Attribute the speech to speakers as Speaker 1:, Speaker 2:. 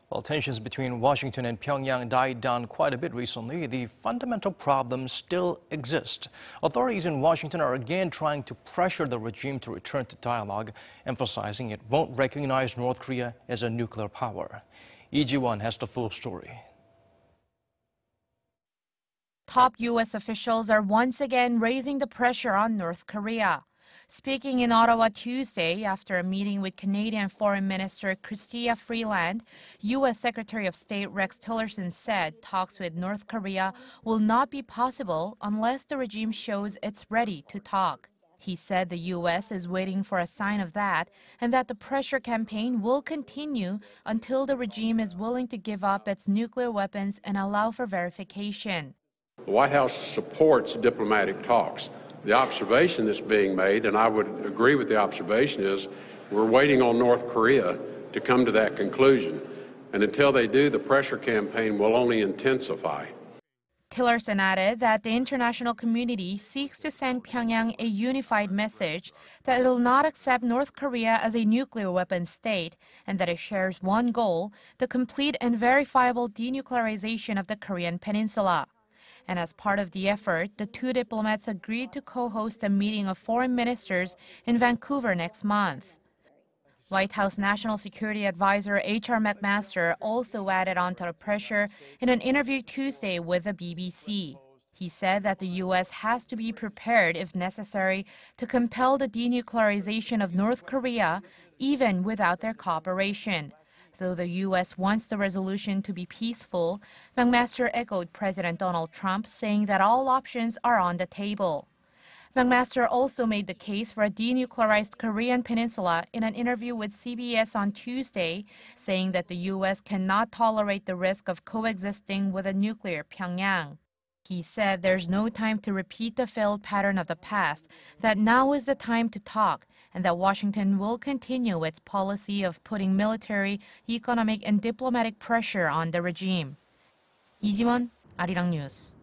Speaker 1: While tensions between Washington and Pyongyang died down quite a bit recently, the fundamental problems still exist. Authorities in Washington are again trying to pressure the regime to return to dialogue, emphasizing it won't recognize North Korea as a nuclear power. Lee Ji-won has the full story.
Speaker 2: Top U.S. officials are once again raising the pressure on North Korea. Speaking in Ottawa Tuesday after a meeting with Canadian Foreign Minister Chrystia Freeland, U.S. Secretary of State Rex Tillerson said talks with North Korea will not be possible unless the regime shows it's ready to talk. He said the U.S. is waiting for a sign of that and that the pressure campaign will continue until the regime is willing to give up its nuclear weapons and allow for verification.
Speaker 3: The White House supports diplomatic talks. The observation that's being made, and I would agree with the observation, is we're waiting on North Korea to come to that conclusion. And until they do, the pressure campaign will only intensify.
Speaker 2: Tillerson added that the international community seeks to send Pyongyang a unified message that it will not accept North Korea as a nuclear weapons state and that it shares one goal, the complete and verifiable denuclearization of the Korean peninsula. And as part of the effort, the two diplomats agreed to co-host a meeting of foreign ministers in Vancouver next month. White House National Security Advisor H.R. McMaster also added on to the pressure in an interview Tuesday with the BBC. He said that the U.S. has to be prepared, if necessary, to compel the denuclearization of North Korea, even without their cooperation. Though the U.S. wants the resolution to be peaceful, McMaster echoed President Donald Trump, saying that all options are on the table. McMaster also made the case for a denuclearized Korean peninsula in an interview with CBS on Tuesday, saying that the U.S. cannot tolerate the risk of coexisting with a nuclear Pyongyang. He said there's no time to repeat the failed pattern of the past, that now is the time to talk, and that Washington will continue its policy of putting military, economic, and diplomatic pressure on the regime. Lee Ji-won, Arirang News.